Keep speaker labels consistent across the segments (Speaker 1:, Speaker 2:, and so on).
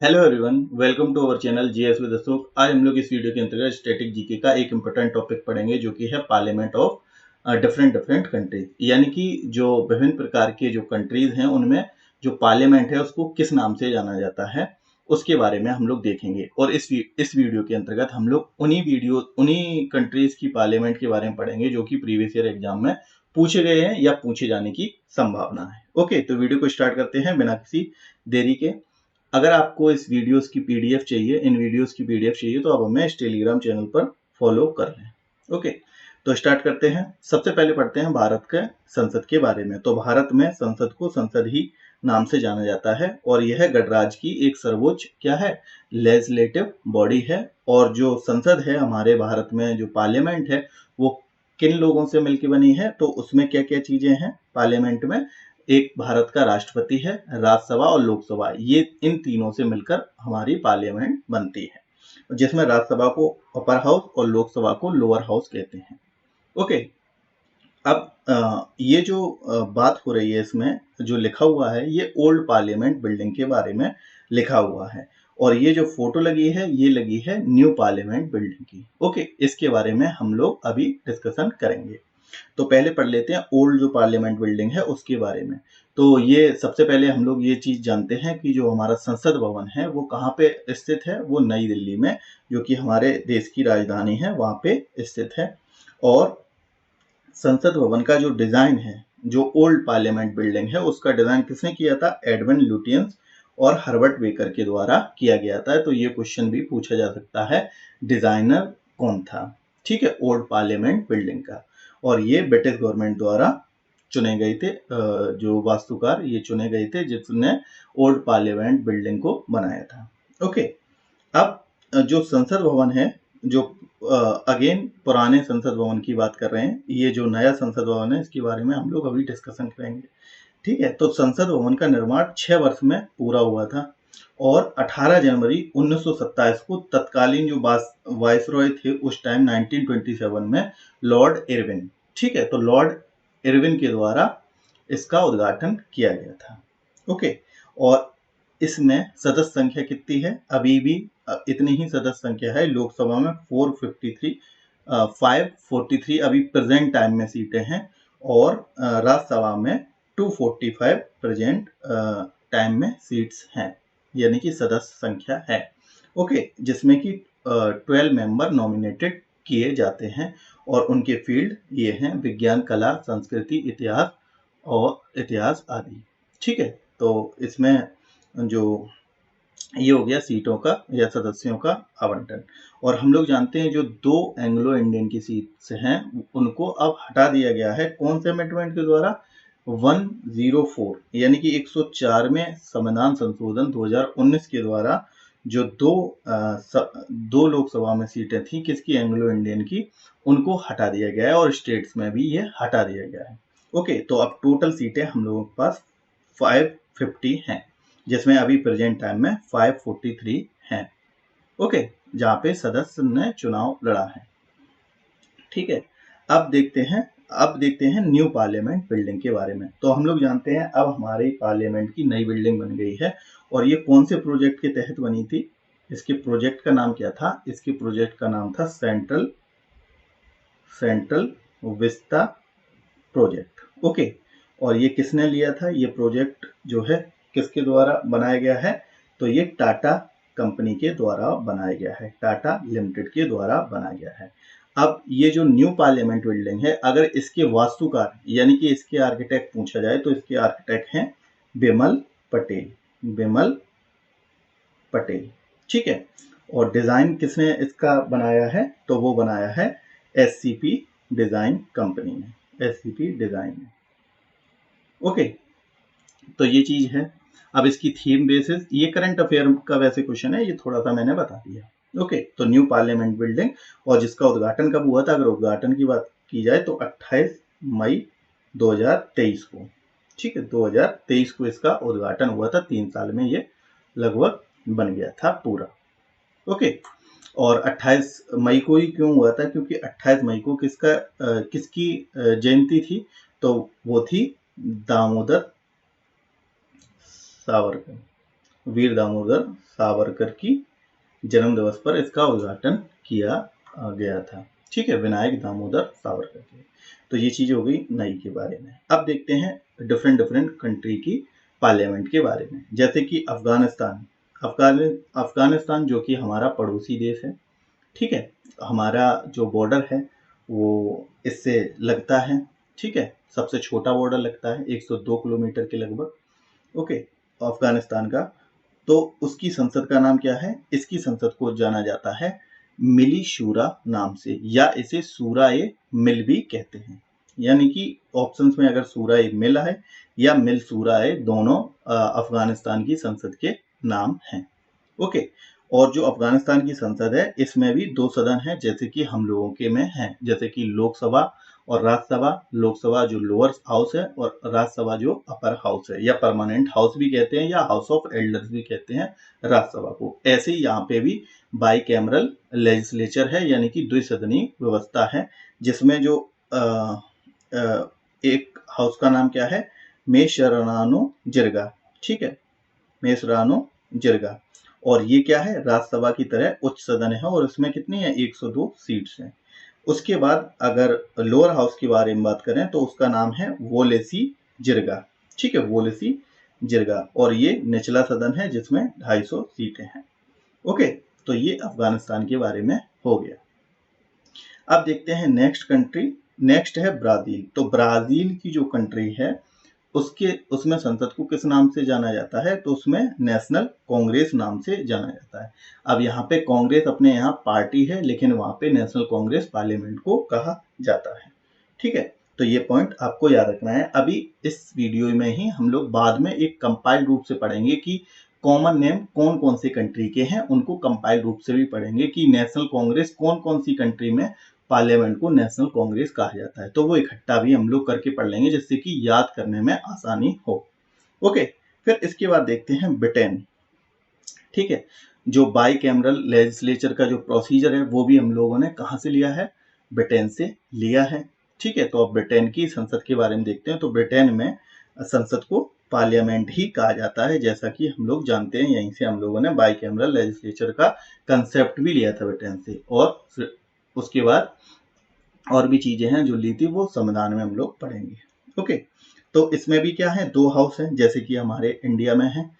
Speaker 1: Hello everyone, welcome to our channel GS with Ashok. आज हम लोग इस वीडियो के अंतर्गत स्टैटिक जीके का एक इम्पोर्टेंट टॉपिक पढ़ेंगे जो कि है पार्लियामेंट ऑफ डिफरेंट कंट्रीज। यानी कि जो विभिन्न प्रकार के जो कंट्रीज हैं उनमें जो पार्लियामेंट है उसको किस नाम से जाना जाता है उसके बारे में हम लोग देखेंगे। और इस वीडियो के अंतर्गत हम लोग उन्हीं कंट्रीज की पार्लियामेंट के बारे में पढ़ेंगे जो कि प्रीवियस ईयर एग्जाम में पूछे गए हैं या पूछे जाने की संभावना है। ओके, तो वीडियो को स्टार्ट करते हैं बिना किसी देरी के। अगर आपको इस वीडियोस की पीडीएफ चाहिए, इन वीडियोस की पीडीएफ चाहिए तो आप हमें इस टेलीग्राम चैनल पर फॉलो कर लें। ओके, तो स्टार्ट करते हैं। सबसे पहले पढ़ते हैं भारत के संसद के बारे में। तो भारत में संसद को संसद ही नाम से जाना जाता है और यह गणराज्य की एक सर्वोच्च क्या है, लेजिस्लेटिव बॉडी है। और जो संसद है हमारे भारत में, जो पार्लियामेंट है, वो किन लोगों से मिलकर बनी है? तो उसमें क्या क्या चीजें हैं पार्लियामेंट में? एक भारत का राष्ट्रपति है, राज्यसभा और लोकसभा, ये इन तीनों से मिलकर हमारी पार्लियामेंट बनती है, जिसमें राज्यसभा को अपर हाउस और लोकसभा को लोअर हाउस कहते हैं। ओके, अब ये जो बात हो रही है, इसमें जो लिखा हुआ है ये ओल्ड पार्लियामेंट बिल्डिंग के बारे में लिखा हुआ है। और ये जो फोटो लगी है ये लगी है न्यू पार्लियामेंट बिल्डिंग की। ओके, इसके बारे में हम लोग अभी डिस्कशन करेंगे। तो पहले पढ़ लेते हैं ओल्ड जो पार्लियामेंट बिल्डिंग है उसके बारे में। तो ये सबसे पहले हम लोग ये चीज जानते हैं कि जो हमारा संसद भवन है वो कहाँ पे स्थित है। वो नई दिल्ली में, जो कि हमारे देश की राजधानी है, वहां पे स्थित है। और संसद भवन का जो डिजाइन है, जो ओल्ड पार्लियामेंट बिल्डिंग है, उसका डिजाइन किसने किया था? एडविन लुटियंस और हर्बर्ट बेकर के द्वारा किया गया था। तो ये क्वेश्चन भी पूछा जा सकता है, डिजाइनर कौन था? ठीक है, ओल्ड पार्लियामेंट बिल्डिंग का। और ये ब्रिटिश गवर्नमेंट द्वारा चुने गए थे, जो वास्तुकार ये चुने गए थे जिसने ओल्ड पार्लियामेंट बिल्डिंग को बनाया था। ओके, अब जो संसद भवन है, जो अगेन पुराने संसद भवन की बात कर रहे हैं, ये जो नया संसद भवन है इसके बारे में हम लोग अभी डिस्कशन करेंगे। ठीक है, तो संसद भवन का निर्माण 6 वर्ष में पूरा हुआ था और 18 जनवरी 1927 को तत्कालीन जो वायसरॉय थे उस टाइम 1927 में लॉर्ड इरविन, ठीक है, तो लॉर्ड इरविन के द्वारा इसका उद्घाटन किया गया था। ओके, और इसमें सदस्य संख्या कितनी है? अभी भी इतनी ही सदस्य संख्या है। लोकसभा में 453, 543 अभी प्रेजेंट टाइम में सीटें हैं। और राज्यसभा में 245 प्रेजेंट टाइम में सीट्स हैं, यानी कि सदस्य संख्या है। ओके, जिसमें कि 12 मेंबर नॉमिनेटेड किए जाते हैं और उनके फील्ड ये हैं विज्ञान, कला, संस्कृति, इतिहास आदि। ठीक है, तो इसमें जो ये हो गया सीटों का या सदस्यों का आवंटन। और हम लोग जानते हैं जो 2 एंग्लो इंडियन की सीट्स हैं उनको अब हटा दिया गया है। कौन से अमेंडमेंट के द्वारा? 104 यानी कि 104 में संविधान संशोधन 2019 के द्वारा जो दो लोकसभा में सीटें थी किसकी? एंग्लो इंडियन की, उनको हटा दिया गया है और स्टेट्स में भी ये हटा दिया गया है। ओके, तो अब टोटल सीटें हम लोगों के पास 550 हैं, जिसमें अभी प्रेजेंट टाइम में 543 हैं। ओके, जहां पे सदस्य ने चुनाव लड़ा है। ठीक है, अब देखते हैं न्यू पार्लियामेंट बिल्डिंग के बारे में। तो हम लोग जानते हैं अब हमारी पार्लियामेंट की नई बिल्डिंग बन गई है। और ये कौन से प्रोजेक्ट के तहत बनी थी? इसके प्रोजेक्ट का नाम क्या था? इसके प्रोजेक्ट का नाम था सेंट्रल विस्ता प्रोजेक्ट। ओके, और ये किसने लिया था? ये प्रोजेक्ट जो है किसके द्वारा बनाया गया है? तो ये टाटा कंपनी के द्वारा बनाया गया है, टाटा लिमिटेड के द्वारा बनाया गया है। अब ये जो न्यू पार्लियामेंट बिल्डिंग है, अगर इसके वास्तुकार यानी कि इसके आर्किटेक्ट पूछा जाए तो इसके आर्किटेक्ट हैं बिमल पटेल। ठीक है, और डिजाइन किसने इसका बनाया है? तो वो बनाया है एससीपी डिजाइन कंपनी ने, एससीपी डिजाइन ने। ओके, तो ये चीज है। अब इसकी थीम बेसिस, ये करंट अफेयर का वैसे क्वेश्चन है, ये थोड़ा सा मैंने बता दिया। ओके, तो न्यू पार्लियामेंट बिल्डिंग और जिसका उद्घाटन कब हुआ था? अगर उद्घाटन की बात की जाए तो 28 मई 2023 को। ठीक है, 2023 को इसका उद्घाटन हुआ था। 3 साल में ये लगभग बन गया था पूरा। ओके, और 28 मई को ही क्यों हुआ था? क्योंकि 28 मई को किसकी जयंती थी? तो वो थी दामोदर सावरकर। वीर दामोदर सावरकर की जन्म दिवस पर इसका उद्घाटन किया गया था। ठीक है, विनायक दामोदर सावरकर के। तो ये चीज हो गई नई के बारे में। अब देखते हैं डिफरेंट डिफरेंट कंट्री की पार्लियामेंट के बारे में। जैसे कि अफगानिस्तान जो कि हमारा पड़ोसी देश है। ठीक है, हमारा जो बॉर्डर है वो इससे लगता है। ठीक है, सबसे छोटा बॉर्डर लगता है 102 किलोमीटर के लगभग। ओके, अफगानिस्तान का। तो उसकी संसद का नाम क्या है? इसकी संसद को जाना जाता है मिली शूरा नाम से, या इसे सूरा ए मिल भी कहते हैं। यानी कि ऑप्शंस में अगर सूरा ए मिल है या मिल सूरा ए, दोनों अफगानिस्तान की संसद के नाम हैं। ओके, और जो अफगानिस्तान की संसद है इसमें भी 2 सदन हैं, जैसे कि हम लोगों के में हैं, जैसे कि लोकसभा और राज्यसभा। लोकसभा जो लोअर हाउस है और राज्यसभा जो अपर हाउस है, या परमानेंट हाउस भी कहते हैं या हाउस ऑफ एल्डर्स भी कहते हैं राज्यसभा को। ऐसे ही यहाँ पे भी बाई कैमरल लेजिस्लेचर है, यानी कि द्विसदनीय व्यवस्था है, जिसमें जो एक हाउस का नाम क्या है? मेशरानो जिरगा। ठीक है, मेशरानो जिरगा। और ये क्या है? राज्यसभा की तरह उच्च सदन है और इसमें कितनी है? 102 सीट्स हैं। उसके बाद अगर लोअर हाउस के बारे में बात करें तो उसका नाम है वोलेसी जिरगा। ठीक है, वोलेसी जिरगा। और ये निचला सदन है जिसमें 250 सीटें हैं। ओके, तो ये अफगानिस्तान के बारे में हो गया। अब देखते हैं नेक्स्ट कंट्री। नेक्स्ट है ब्राजील। तो ब्राजील की जो कंट्री है उसमें संसद को किस नाम से जाना जाता है? तो उसमें नेशनल कांग्रेस नाम से जाना जाता है। अब यहाँ पे कांग्रेस अपने यहाँ पार्टी है, लेकिन वहां पे नेशनल कांग्रेस पार्लियामेंट को कहा जाता है। ठीक है, तो ये पॉइंट आपको याद रखना है। अभी इस वीडियो में ही हम लोग बाद में एक कंपाइल्ड रूप से पढ़ेंगे कि कॉमन नेम कौन कौन सी कंट्री के हैं, उनको कंपाइल्ड रूप से भी पढ़ेंगे कि नेशनल कांग्रेस कौन कौन सी कंट्री में पार्लियामेंट को नेशनल कांग्रेस कहा जाता है। तो वो इकट्ठा भी हम लोग करके पढ़ लेंगे, जिससे कि याद करने में आसानी हो। ओके, फिर इसके बाद देखते हैं ब्रिटेन। ठीक है, जो बाई कैमरल लेजिस्लेचर का जो प्रोसीजर है वो भी हम लोगों ने कहाँ से लिया है? ब्रिटेन से लिया है। ठीक है, तो अब ब्रिटेन की संसद के बारे में देखते हैं। तो ब्रिटेन में संसद को पार्लियामेंट ही कहा जाता है, जैसा कि हम लोग जानते हैं। यहीं से हम लोगों ने बाई कैमरल लेजिस्लेचर का कंसेप्ट भी लिया था ब्रिटेन से। और उसके बाद और भी चीजें हैं जो ली थी, वो संविधान में हम लोग पढ़ेंगे। ओके, तो इसमें भी क्या है? 2 हाउस हैं, जैसे कि हमारे इंडिया में है।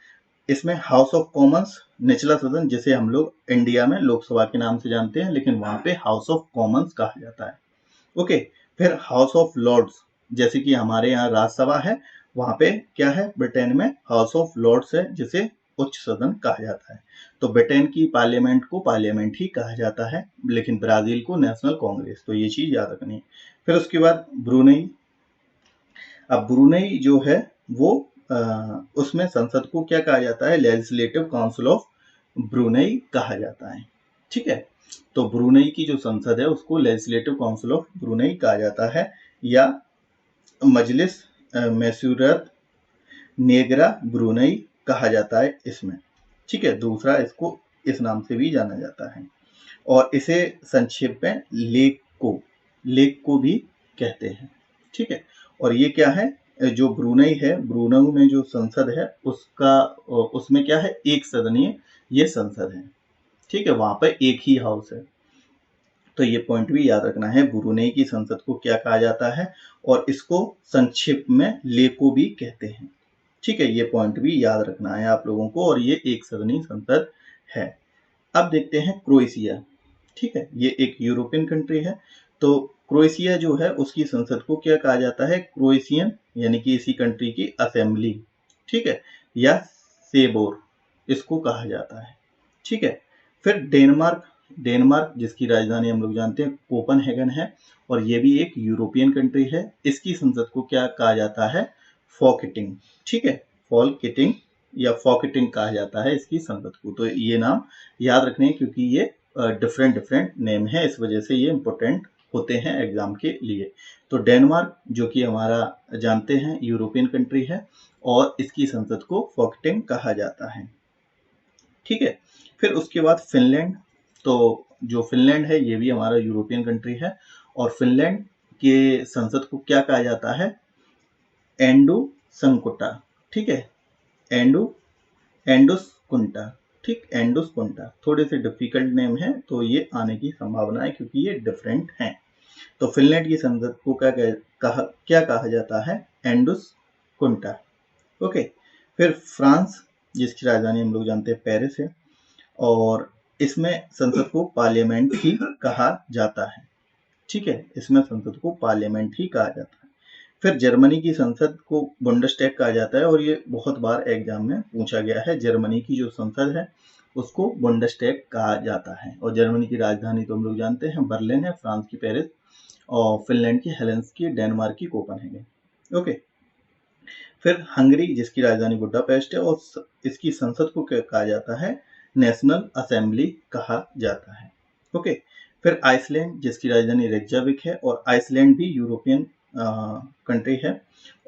Speaker 1: इसमें हाउस ऑफ कॉमन्स निचला सदन, जिसे हम लोग इंडिया में लोकसभा के नाम से जानते हैं, लेकिन वहां पे हाउस ऑफ कॉमन्स कहा जाता है। ओके, फिर हाउस ऑफ लॉर्ड्स, जैसे कि हमारे यहाँ राज्यसभा है, वहां पे क्या है? ब्रिटेन में हाउस ऑफ लॉर्ड्स है, जिसे उच्च सदन कहा जाता है। तो ब्रिटेन की पार्लियामेंट को पार्लियामेंट ही कहा जाता है, लेकिन ब्राजील को नेशनल कांग्रेस। तो ये चीज याद रखनी है। फिर उसके बाद ब्रुनेई। अब ब्रुनेई जो है वो उसमें संसद को क्या कहा जाता है? लेजिस्लेटिव काउंसिल ऑफ ब्रुनेई कहा जाता है। ठीक है, तो ब्रुनेई की जो संसद है उसको लेजिस्लेटिव काउंसिल ऑफ ब्रुनेई कहा जाता है, या मजलिस मैसूरत नेगरा ब्रुनेई कहा जाता है इसमें। ठीक है, दूसरा इसको इस नाम से भी जाना जाता है, और इसे संक्षेप में लेक को भी कहते हैं। ठीक है, और ये क्या है? जो ब्रुनेई है, ब्रुनेई में जो संसद है उसमें क्या है? एक सदनीय ये संसद है। ठीक है, वहां पर एक ही हाउस है। तो ये पॉइंट भी याद रखना है, ब्रुनेई की संसद को क्या कहा जाता है, और इसको संक्षिप्त में लेको भी कहते हैं। ठीक है, ये पॉइंट भी याद रखना है आप लोगों को, और ये एक सदनीय संसद है। अब देखते हैं क्रोएशिया। ठीक है, ये एक यूरोपियन कंट्री है। तो क्रोएशिया जो है उसकी संसद को क्या कहा जाता है? क्रोएशियन, यानी कि इसी कंट्री की असेंबली। ठीक है, या सेबोर इसको कहा जाता है। ठीक है, फिर डेनमार्क जिसकी राजधानी हम लोग जानते हैं कोपनहेगन है, और ये भी एक यूरोपियन कंट्री है। इसकी संसद को क्या कहा जाता है? फॉकेटिंग। ठीक है, फॉलकेटिंग या फॉकेटिंग कहा जाता है इसकी संसद को। तो ये नाम याद रखने हैं, क्योंकि ये डिफरेंट नेम है, इस वजह से ये इंपॉर्टेंट होते हैं एग्जाम के लिए। तो डेनमार्क जो कि हमारा जानते हैं यूरोपियन कंट्री है, और इसकी संसद को फॉकेटिंग कहा जाता है। ठीक है, फिर उसके बाद फिनलैंड। तो जो फिनलैंड है ये भी हमारा यूरोपियन कंट्री है, और फिनलैंड के संसद को क्या कहा जाता है? एंडो संकुटा। ठीक है, एंडोस कुंटा, ठीक, एंडुस कुंटा, थोड़े से डिफिकल्ट नेम है तो ये आने की संभावना है क्योंकि ये डिफरेंट हैं। तो फिनलैंड की संसद को क्या कहा जाता है? एंडुस कुंटा। ओके, फिर फ्रांस जिसकी राजधानी हम लोग जानते हैं पेरिस है, और इसमें संसद को पार्लियामेंट ही कहा जाता है। ठीक है, इसमें संसद को पार्लियामेंट ही कहा जाता है। फिर जर्मनी की संसद को बुंडस्टैग कहा जाता है, और ये बहुत बार एग्जाम में पूछा गया है। जर्मनी की जो संसद है उसको बुंडस्टैग कहा जाता है। और जर्मनी की राजधानी तो हम लोग जानते हैं बर्लिन है, फ्रांस की पेरिस, और फिनलैंड की हेलेंसिकी, डेनमार्क की कोपेनहेगन। ओके, फिर हंगरी जिसकी राजधानी बुडापेस्ट है, और इसकी संसद को क्या कहा जाता है? नेशनल असेंबली कहा जाता है। ओके, फिर आइसलैंड जिसकी राजधानी रेक्जाविक है, और आइसलैंड भी यूरोपियन कंट्री है,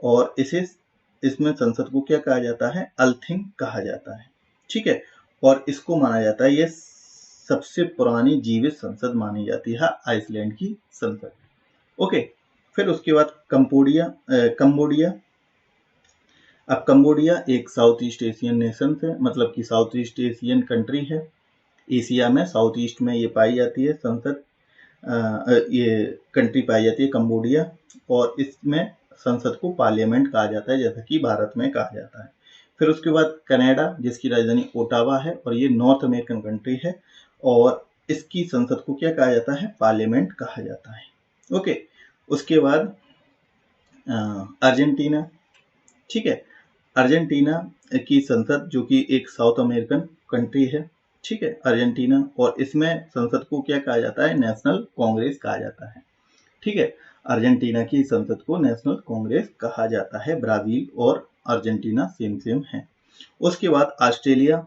Speaker 1: और इसमें संसद को क्या कहा जाता है? अल्थिंग कहा जाता है। ठीक है, और इसको माना जाता है ये सबसे पुरानी जीवित संसद मानी जाती है आइसलैंड की संसद। ओके, फिर उसके बाद कंबोडिया। अब कंबोडिया एक साउथ ईस्ट एशियन नेशन है, मतलब कि साउथ ईस्ट एशियन कंट्री है। एशिया में साउथ ईस्ट में ये पाई जाती है संसद, ये कंट्री पाई जाती है कंबोडिया, और इसमें संसद को पार्लियामेंट कहा जाता है जैसा कि भारत में कहा जाता है। फिर उसके बाद कनाडा जिसकी राजधानी ओटावा है, और ये नॉर्थ अमेरिकन कंट्री है, और इसकी संसद को क्या कहा जाता है? पार्लियामेंट कहा जाता है। ओके, उसके बाद अर्जेंटीना। ठीक है, अर्जेंटीना की संसद जो कि एक साउथ अमेरिकन कंट्री है। ठीक है, अर्जेंटीना, और इसमें संसद को क्या कहा जाता है? नेशनल कांग्रेस कहा जाता है। ठीक है, अर्जेंटीना की संसद को नेशनल कांग्रेस कहा जाता है। ब्राजील और अर्जेंटीना सेम है। उसके बाद ऑस्ट्रेलिया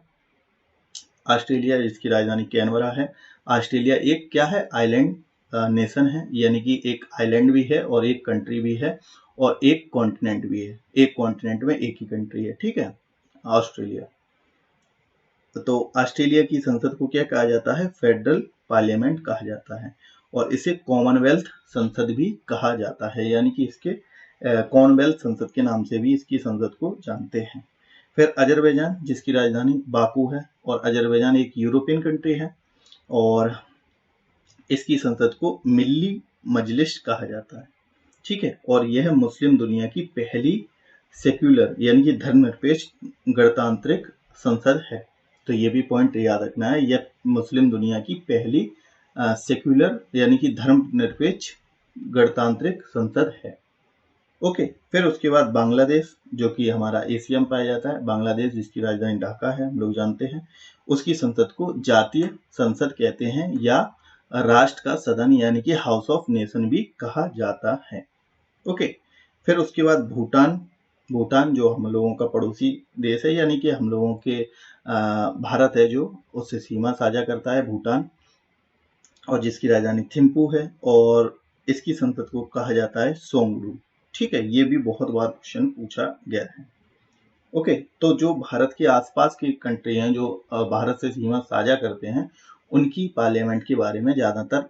Speaker 1: जिसकी राजधानी कैनबरा है। ऑस्ट्रेलिया एक क्या है? आइलैंड नेशन है, यानी कि एक आइलैंड भी है और एक कंट्री भी है और एक कॉन्टिनेंट भी है। एक कॉन्टिनेंट में एक ही कंट्री है। ठीक है, ऑस्ट्रेलिया। तो ऑस्ट्रेलिया की संसद को क्या कहा जाता है? फेडरल पार्लियामेंट कहा जाता है, और इसे कॉमनवेल्थ संसद भी कहा जाता है, यानी कि इसके कॉमनवेल्थ संसद के नाम से भी इसकी संसद को जानते हैं। फिर अजरबैजान जिसकी राजधानी बाकू है, और अजरबैजान एक यूरोपियन कंट्री है, और इसकी संसद को मिल्ली मजलिस कहा जाता है। ठीक है, और यह मुस्लिम दुनिया की पहली सेक्युलर यानी कि धर्मनिरपेक्ष गणतांत्रिक संसद है। तो ये भी पॉइंट याद रखना है, यह मुस्लिम दुनिया की पहली सेक्युलर यानी कि धर्मनिरपेक्ष गणतांत्रिक संसद है। ओके, फिर उसके बाद बांग्लादेश जो कि हमारा एशिया में पाया जाता है। बांग्लादेश जिसकी राजधानी ढाका है, हम लोग जानते हैं। उसकी संसद को जातीय संसद कहते हैं, या राष्ट्र का सदन यानी कि हाउस ऑफ नेशन भी कहा जाता है। ओके, फिर उसके बाद भूटान जो हम लोगों का पड़ोसी देश है, यानी कि हम लोगों के भारत है जो उससे सीमा साझा करता है भूटान, और जिसकी राजधानी थिम्पू है, और इसकी संसद को कहा जाता है सोंगडू। ठीक है, ये भी बहुत बार क्वेश्चन पूछा गया है। ओके, तो जो भारत के आसपास की कंट्री हैं जो भारत से सीमा साझा करते हैं, उनकी पार्लियामेंट के बारे में ज़्यादातर,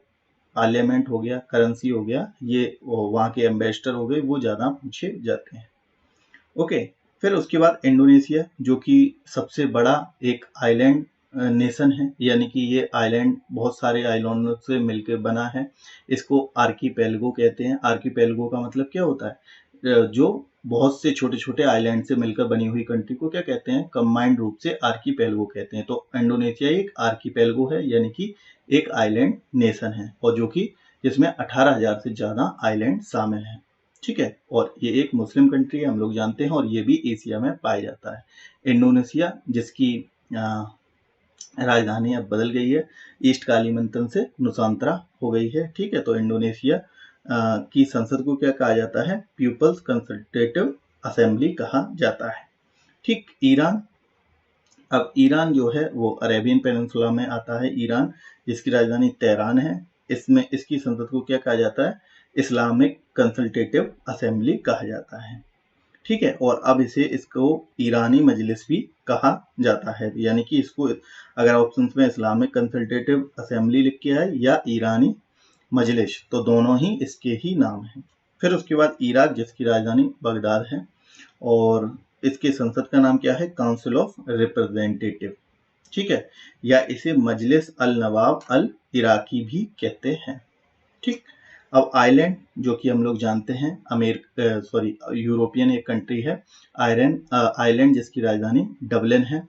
Speaker 1: पार्लियामेंट हो गया, करेंसी हो गया, ये वहाँ के एम्बेसडर हो गए, वो ज़्यादा पूछे जाते हैं। ओके, फिर उसके बाद इंडोनेशिया जो कि सबसे बड़ा एक आइलैंड नेशन है, यानी कि ये आइलैंड बहुत सारे आइलैंडों से मिलकर बना है। इसको आर्कीपेलगो कहते हैं। आर्कीपेलगो का मतलब क्या होता है? जो बहुत से छोटे छोटे आइलैंड से मिलकर बनी हुई कंट्री को क्या कहते हैं? कंबाइंड रूप से आर्कीपेलगो कहते हैं। तो इंडोनेशिया एक आर्कीपेलगो है, यानी कि एक आइलैंड नेशन है, और जो कि जिसमें 18,000 से ज़्यादा आइलैंड शामिल हैं। ठीक है, और ये एक मुस्लिम कंट्री है, हम लोग जानते हैं, और ये भी एशिया में पाया जाता है। इंडोनेशिया जिसकी राजधानी अब बदल गई है, ईस्ट कालीमंतन से नुसांतरा हो गई है। ठीक है, तो इंडोनेशिया की संसद को क्या कहा जाता है? पीपल्स कंसल्टेटिव असेंबली कहा जाता है। ठीक, ईरान। अब ईरान जो है वो अरेबियन पेनिनसुला में आता है। ईरान जिसकी राजधानी तेहरान है, इसमें इसकी संसद को क्या कहा जाता है? इस्लामिक कंसल्टेटिव असेंबली कहा जाता है। ठीक है, और अब इसको ईरानी मजलिस भी कहा जाता है, यानी कि इसको अगर ऑप्शंस में इस्लामिक कंसल्टेटिव असेंबली लिख के आए या ईरानी मजलिस, तो दोनों ही इसके ही नाम हैं। फिर उसके बाद इराक जिसकी राजधानी बगदाद है, और इसके संसद का नाम क्या है? काउंसिल ऑफ रिप्रेजेंटेटिव, ठीक है, या इसे मजलिस अल नवाब अल इराकी भी कहते हैं, ठीक। अब आयरलैंड, जो कि हम लोग जानते हैं यूरोपियन एक कंट्री है आयरलैंड, जिसकी राजधानी डबलिन है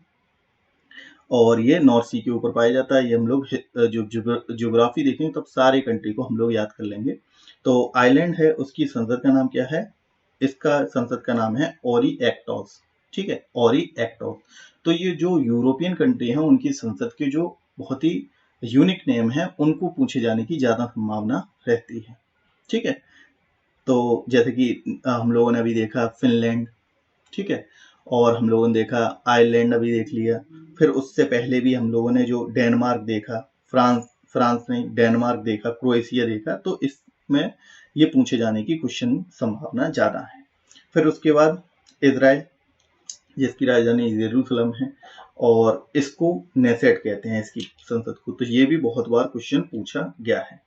Speaker 1: और ये नॉर्थ सी के ऊपर पाया जाता है। ये हम लोग जो ज्योग्राफी देखेंगे तब सारे कंट्री को हम लोग याद कर लेंगे। तो आयरलैंड है, उसकी संसद का नाम क्या है? इसका संसद का नाम है ओरी एक्टॉस, ठीक है, ओरी एक्टॉस। तो ये जो यूरोपियन कंट्री है उनकी संसद के जो बहुत ही यूनिक नेम है उनको पूछे जाने की ज्यादा संभावना रहती है, ठीक है। तो जैसे कि हम लोगों ने अभी देखा फिनलैंड, ठीक है, और हम लोगों ने देखा आयरलैंड अभी देख लिया, फिर उससे पहले भी हम लोगों ने जो डेनमार्क देखा, फ्रांस नहीं डेनमार्क देखा, क्रोएशिया देखा, तो इसमें ये पूछे जाने की क्वेश्चन संभावना ज्यादा है। फिर उसके बाद इजराइल, जिसकी राजधानी यरूशलेम है और इसको नेसेट कहते हैं इसकी संसद को, तो ये भी बहुत बार क्वेश्चन पूछा गया है।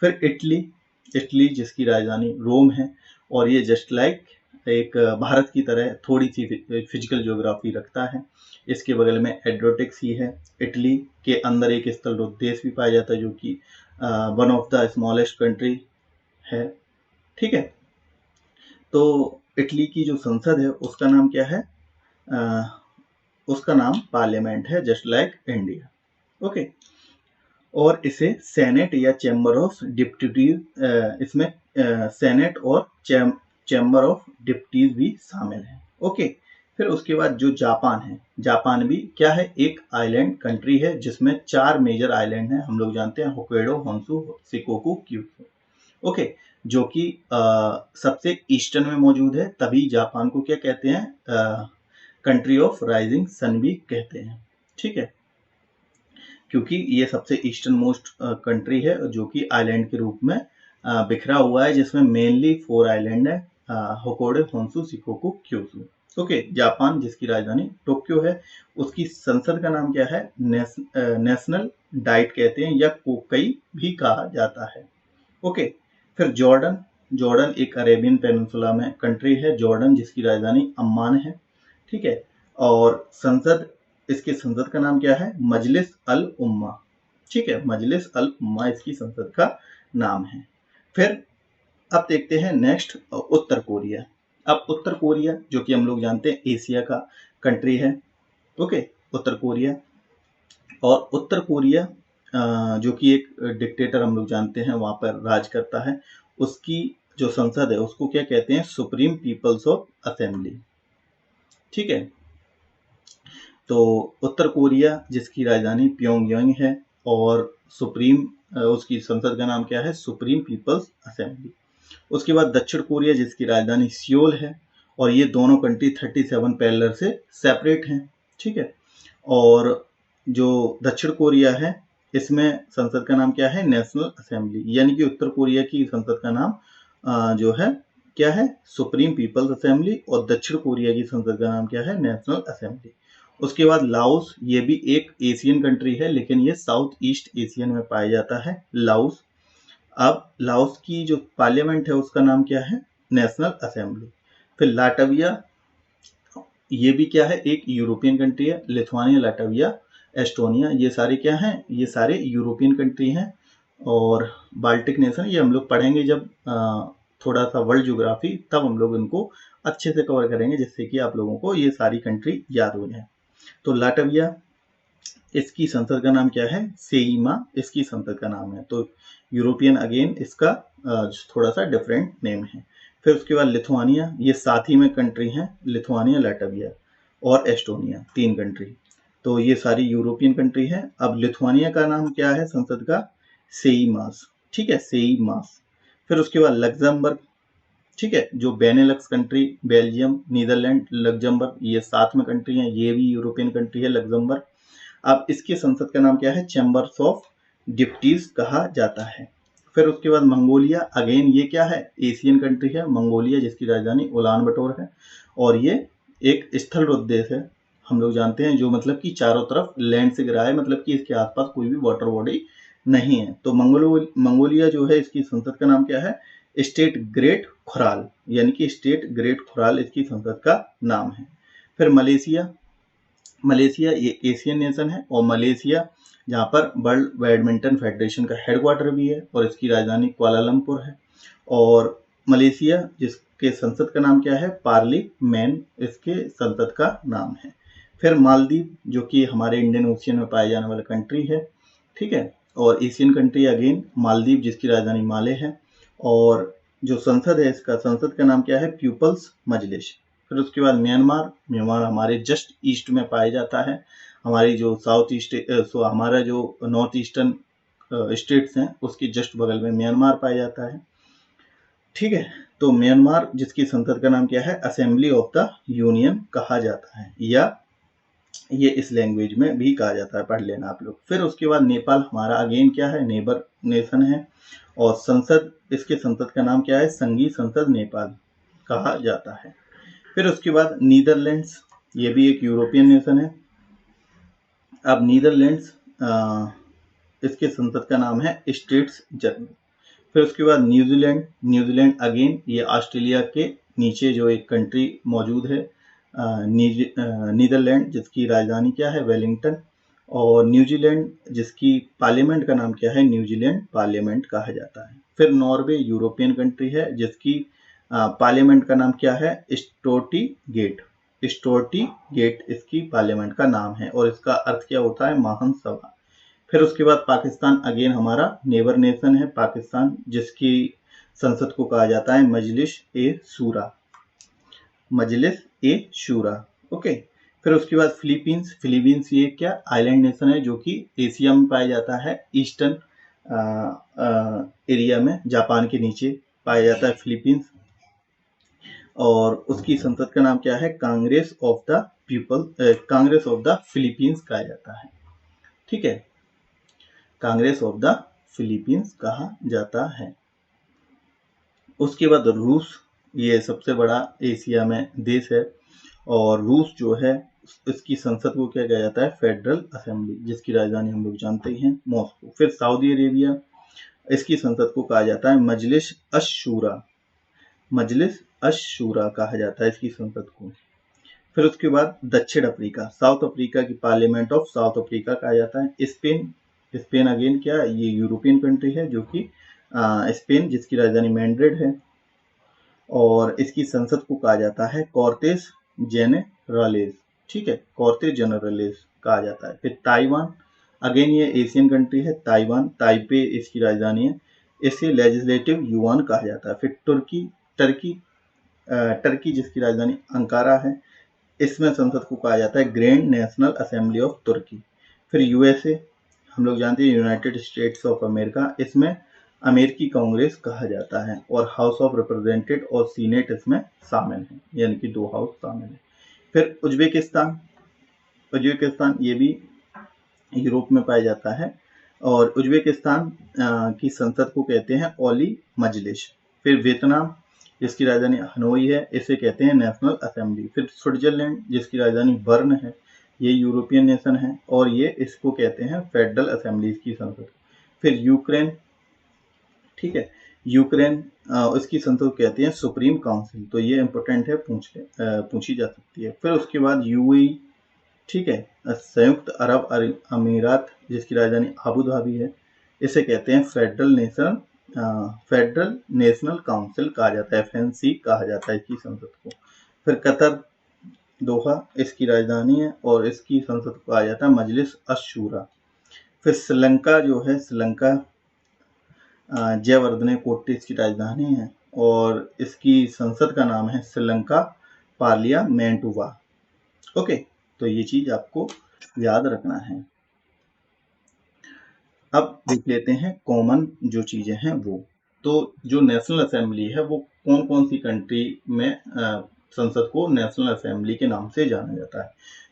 Speaker 1: फिर इटली जिसकी राजधानी रोम है और ये जस्ट लाइक एक भारत की तरह थोड़ी सी फिजिकल ज्योग्राफी रखता है। इसके बगल में एड्रियाटिक सी है। इटली के अंदर एक स्थलरुद्ध देश भी पाया जाता है जो कि one of the smallest country है, ठीक है। तो इटली की जो संसद है उसका नाम क्या है? उसका नाम पार्लियामेंट है, जस्ट लाइक इंडिया, ओके। और इसे सेनेट या चैम्बर ऑफ डिप्यूटीज, इसमें सेनेट और चैम्बर ऑफ डिप्यूटीज भी शामिल है, ओके। फिर उसके बाद जो जापान है, जापान भी क्या है? एक आइलैंड कंट्री है जिसमें 4 मेजर आइलैंड हैं, हम लोग जानते हैं Hokkaido, Honshu, Shikoku, Kyushu, okay, जो कि सबसे ईस्टर्न में मौजूद है, तभी जापान को क्या कहते हैं? कंट्री ऑफ राइजिंग सन भी कहते हैं, ठीक है, क्योंकि ये सबसे ईस्टर्न मोस्ट कंट्री है जो कि आइलैंड के रूप में बिखरा हुआ है, जिसमें मेनली 4 आइलैंड है, Hokkaido, Honshu, Shikoku, Kyushu, okay. Japan जिसकी राजधानी टोक्यो है, उसकी संसद का नाम क्या है? नेशनल डाइट कहते हैं या कोकई भी कहा जाता है, ओके। फिर जॉर्डन एक अरेबियन पेनिनसुला में कंट्री है, जॉर्डन जिसकी राजधानी अम्मान है, ठीक है। और इसके संसद का नाम क्या है? मजलिस अल उम्मा, ठीक है, मजलिस अल उम्मा इसकी संसद का नाम है। फिर अब देखते हैं नेक्स्ट उत्तर कोरिया। अब उत्तर कोरिया जो कि हम लोग जानते हैं एशिया का कंट्री है, ओके, उत्तर कोरिया। और उत्तर कोरिया जो कि एक डिक्टेटर हम लोग जानते हैं वहां पर राज करता है, उसकी जो संसद है उसको क्या कहते हैं? सुप्रीम पीपल्स ऑफ असेंबली, ठीक है। तो उत्तर कोरिया जिसकी राजधानी प्योंगयांग है और उसकी संसद का नाम क्या है? Supreme people's assembly. उसके बाद दक्षिण कोरिया जिसकी राजधानी सियोल है और ये दोनों कंट्री 37 पैरेलल से सेपरेट हैं, ठीक है। और जो दक्षिण कोरिया है इसमें संसद का नाम क्या है? नेशनल असेंबली, यानी कि उत्तर कोरिया की संसद का नाम जो है क्या है? सुप्रीम पीपल्स असेंबली, और दक्षिण कोरिया की संसद का नाम क्या है? National assembly. उसके बाद लाओस, ये भी एक एशियन कंट्री है लेकिन ये साउथ ईस्ट एशियन में पाया जाता है, लाओस। अब लाओस की जो पार्लियामेंट है उसका नाम क्या है? National assembly. फिर लाटविया, ये भी क्या है? एक यूरोपियन कंट्री है। लिथुआनिया, लाटविया, एस्टोनिया, ये सारे क्या हैं? ये सारे यूरोपियन कंट्री हैं। और बाल्टिक नेशन ये हम लोग पढ़ेंगे जब थोड़ा सा वर्ल्ड ज्योग्राफी, तब हम लोग इनको अच्छे से कवर करेंगे जिससे कि आप लोगों को ये सारी कंट्री याद हो जाए। तो लाटविया, इसकी संसद का नाम क्या है? सेइमा इसकी संसद का नाम है। तो यूरोपियन अगेन इसका थोड़ा सा डिफरेंट नेम है। फिर उसके बाद लिथुआनिया, ये साथ ही में कंट्री हैं, लिथुआनिया, लाटविया और एस्टोनिया, 3 कंट्री। तो ये सारी यूरोपियन कंट्री है। अब लिथुआनिया का नाम क्या है संसद का? सेइमास, ठीक है, सेइमास। फिर उसके बाद लग्जमबर्ग, ठीक है, जो Benelux country, Belgium, Netherland, Luxembourg, ये साथ में कंट्री हैं, ये भी यूरोपियन कंट्री है लग्जमबर्ग। अब इसके संसद का नाम क्या है? चैम्बर्स ऑफ डिप्टीज कहा जाता है। फिर उसके बाद मंगोलिया, अगेन ये क्या है? एशियन कंट्री है मंगोलिया, जिसकी राजधानी उलान बटोर है और ये एक स्थलरुद्ध देश है, हम लोग जानते हैं, जो मतलब कि चारों तरफ लैंड से घिरा है, मतलब कि इसके आसपास कोई भी वाटर बॉडी नहीं है। तो मंगोलिया जो है इसकी संसद का नाम क्या है? स्टेट ग्रेट खुराल, यानी कि स्टेट ग्रेट खुराल इसकी संसद का नाम है। फिर मलेशिया, मलेशिया ये एशियन नेशन है, और मलेशिया जहाँ पर वर्ल्ड बैडमिंटन फेडरेशन का हेडक्वार्टर भी है और इसकी राजधानी कुआलालंपुर है। और मलेशिया जिसके संसद का नाम क्या है, पार्लियामेंट इसके संसद का नाम है। फिर मालदीव जो कि हमारे इंडियन ओशियन में पाए जाने वाला कंट्री है, ठीक है, और एशियन कंट्री अगेन मालदीव जिसकी राजधानी माले है। और जो संसद है इसका संसद का नाम क्या है, पीपल्स मजलिस। फिर उसके बाद म्यांमार, म्यांमार हमारे जस्ट ईस्ट में पाया जाता है, हमारी जो साउथ ईस्ट हमारा जो नॉर्थ ईस्टर्न स्टेट्स हैं उसके जस्ट बगल में म्यांमार पाया जाता है, ठीक है। तो म्यांमार जिसकी संसद का नाम क्या है, असेंबली ऑफ द यूनियन कहा जाता है, या ये इस लैंग्वेज में भी कहा जाता है, पढ़ लेना आप लोग। फिर उसके बाद नेपाल हमारा अगेन क्या है, नेबर नेशन है, और संसद इसके संसद का नाम क्या है, संघीय संसद नेपाल कहा जाता है। फिर उसके बाद नीदरलैंड्स, ये भी एक यूरोपियन नेशन है। अब नीदरलैंड्स इसके संसद का नाम है स्टेट्स जर्मनी। फिर उसके बाद न्यूजीलैंड, न्यूजीलैंड अगेन ये ऑस्ट्रेलिया के नीचे जो एक कंट्री मौजूद है, नीदरलैंड जिसकी राजधानी क्या है, वेलिंगटन। और न्यूजीलैंड जिसकी पार्लियामेंट का नाम क्या है, न्यूजीलैंड पार्लियामेंट कहा जाता है। फिर नॉर्वे यूरोपियन कंट्री है जिसकी पार्लियामेंट का नाम क्या है, स्टोर्टीगेट, स्टोर्टीगेट इसकी पार्लियामेंट का नाम है, और इसका अर्थ क्या होता है, महासभा। फिर उसके बाद पाकिस्तान अगेन हमारा नेबर नेशन है, पाकिस्तान जिसकी संसद को कहा जाता है मजलिस ए शूरा, मजलिस ए शूरा, ओके। फिर उसके बाद फिलीपींस, फिलीपींस ये क्या आइलैंड नेशन है जो कि एशिया में पाया जाता है, ईस्टर्न एरिया में, जापान के नीचे पाया जाता है फिलीपींस। और उसकी संसद का नाम क्या है, Congress of the people, Congress of the Philippines कहा जाता है, ठीक है, कांग्रेस ऑफ द फिलीपींस कहा जाता है। उसके बाद रूस, ये सबसे बड़ा एशिया में देश है, और रूस जो है इसकी संसद को क्या कहा जाता है, फेडरल असेंबली, जिसकी राजधानी हम लोग जानते ही हैं, मॉस्को। फिर सऊदी अरेबिया, इसकी संसद को कहा जाता है मजलिस अश-शूरा, मजलिस अश-शूरा कहा जाता है इसकी संसद को। फिर उसके बाद दक्षिण अफ्रीका, साउथ अफ्रीका की पार्लियामेंट ऑफ साउथ अफ्रीका कहा जाता है। स्पेन, स्पेन अगेन क्या, ये यूरोपियन कंट्री है जो कि स्पेन जिसकी राजधानी मैड्रिड है, और इसकी संसद को कहा जाता है कॉर्टेस जेनेरालेस, ठीक है, कॉर्टेस जेनेरालेस कहा जाता है। फिर ताइवान, अगेन ये एशियन कंट्री है, ताइवान, ताइपे इसकी राजधानी है, इसे लेजिस्लेटिव युआन कहा जाता है। फिर टर्की जिसकी राजधानी अंकारा है, इसमें संसद को कहा जाता है ग्रैंड नेशनल असेंबली ऑफ तुर्की। फिर यूएसए, हम लोग जानते हैं यूनाइटेड स्टेट्स ऑफ अमेरिका, इसमें अमेरिकी कांग्रेस कहा जाता है, और हाउस ऑफ रिप्रेजेंटेटिव और सीनेट इसमें शामिल है, यानी कि 2 हाउस शामिल है। फिर उज्बेकिस्तान, उज्बेकिस्तान ये भी यूरोप में पाया जाता है, और उज्बेकिस्तान की संसद को कहते हैं ओली मजलिस। फिर वियतनाम जिसकी राजधानी हनोई है, इसे कहते हैं नेशनल असेंबली। फिर स्विट्जरलैंड जिसकी राजधानी बर्न है, ये यूरोपियन नेशन है, और ये इसको कहते हैं फेडरल असेंबली की संसद। फिर यूक्रेन, ठीक है, यूक्रेन इसकी संसद कहते हैं सुप्रीम काउंसिल, तो ये इंपॉर्टेंट है, पूछी जा सकती है। फिर उसके बाद यूएई, ठीक है, संयुक्त अरब अमीरात जिसकी राजधानी अबू धाबी है, इसे कहते हैं फेडरल नेशनल काउंसिल कहा जाता है, एफएनसी कहा जाता है इसकी संसद को। फिर कतर, दोहा इसकी राजधानी है, और इसकी संसद को कहा जाता है मजलिस अश-शूरा। फिर श्रीलंका जो है, श्रीलंका जयवर्धने कोट्टे इसकी राजधानी है, और इसकी संसद का नाम है श्रीलंका पार्लियामेंटुवा, ओके। तो ये चीज आपको याद रखना है। अब देख लेते हैं कॉमन जो चीजें हैं वो। तो जो नेशनल असेंबली है वो कौन कौन सी कंट्री में संसद को नेशनल असेंबली के नाम से जाना जाता है।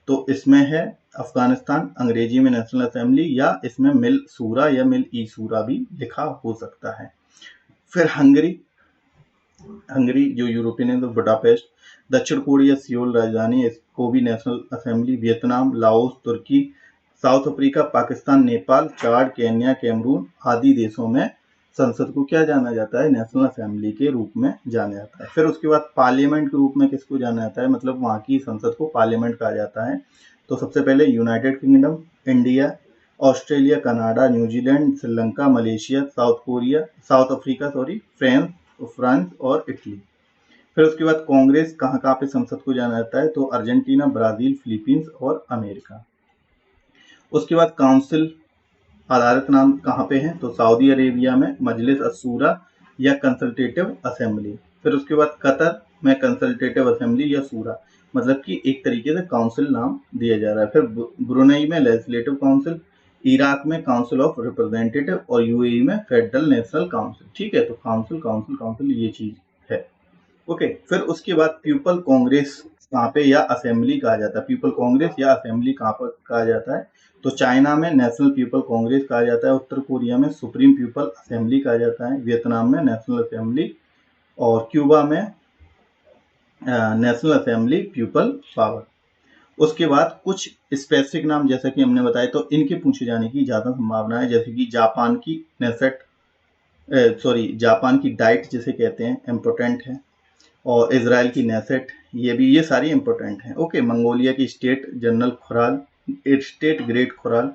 Speaker 1: तो इसमें है अफगानिस्तान, अंग्रेजी में नेशनल असेंबली, या इसमें मिल सूरा या मिल ई सूरा भी लिखा हो सकता है। फिर हंगरी, हंगरी जो यूरोपियन है, तो बुडापेस्ट। दक्षिण कोरिया सियोल राजधानी, इसको भी नेशनल असेंबली। वियतनाम, लाओस, तुर्की, साउथ अफ्रीका, पाकिस्तान, नेपाल, चाड, केन्या, कैमरून आदि देशों में संसद को क्या जाना जाता है, नेशनल असेंबली के रूप में जाना जाता है। फिर उसके बाद पार्लियामेंट के रूप में किसको जाना जाता है, मतलब वहाँ की संसद को पार्लियामेंट कहा जाता है। तो सबसे पहले United kingdom, India, Australia, Canada, New Zealand, Sri Lanka, Malaysia, south Africa, France और इटली। फिर उसके बाद कांग्रेस कहाँ कहाँ पे संसद को जाना जाता है, तो अर्जेंटीना, ब्राजील, फिलीपींस और अमेरिका। उसके बाद काउंसिल आधारित नाम कहाँ पे है, तो सऊदी अरेबिया में मजलिस अशूरा या कंसल्टेटिव असेंबली। फिर उसके बाद कतर में कंसल्टेटिव असेंबली या शूरा, मतलब कि एक तरीके से काउंसिल नाम दिया जा रहा है। फिर ब्रुनई में लेजिस्लेटिव काउंसिल, इराक में काउंसिल ऑफ रिप्रेजेंटेटिव और यूएई में फेडरल नेशनल काउंसिल। ठीक है, तो काउंसिल काउंसिल काउंसिल ये चीज है। ओके, फिर उसके बाद पीपल कांग्रेस कहाँ पे या असेंबली कहा जाता है, पीपल कांग्रेस या असेंबली कहाँ पर कहा जाता है, तो चाइना में नेशनल पीपल कांग्रेस कहा जाता है, उत्तर कोरिया में सुप्रीम पीपल असेंबली कहा जाता है, वियतनाम में नेशनल असेंबली और क्यूबा में नेशनल असेंबली पीपल पावर। उसके बाद कुछ स्पेसिफिक नाम जैसा कि हमने बताया, तो इनके पूछे जाने की ज्यादा संभावना है, जैसे कि जापान की डाइट जिसे कहते हैं इम्पोर्टेंट है, और इजराइल की नेसेट, ये सारी इंपॉर्टेंट हैं। ओके, मंगोलिया की स्टेट ग्रेट खुराल,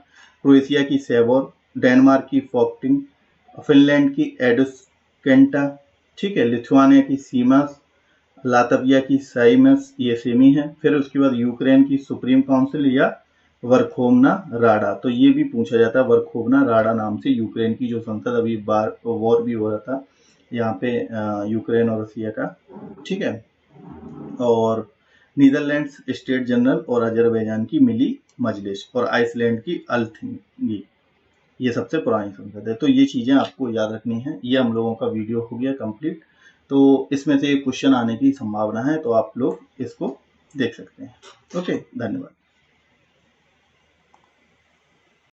Speaker 1: क्रोएशिया की सेवोर, डेनमार्क की फोक्टिंग, फिनलैंड की एडुस्केंटा, ठीक है, लिथुआनिया की सीमास, लातविया की साइमस, ये सेमी है। फिर उसके बाद यूक्रेन की सुप्रीम काउंसिल या वर्खोवना राडा, तो ये भी पूछा जाता है, वर्खोवना राडा नाम से यूक्रेन की जो संसद, अभी वॉर भी हो रहा था यहाँ पे यूक्रेन और रसिया का, ठीक है। और नीदरलैंड्स स्टेट जनरल और अजरबैजान की मिली मजलिस और आइसलैंड की अल्थिंगी, ये सबसे पुरानी संसद है। तो ये चीजें आपको याद रखनी है। ये हम लोगों का वीडियो हो गया कंप्लीट, तो इसमें से क्वेश्चन आने की संभावना है, तो आप लोग इसको देख सकते हैं। ओके, धन्यवाद।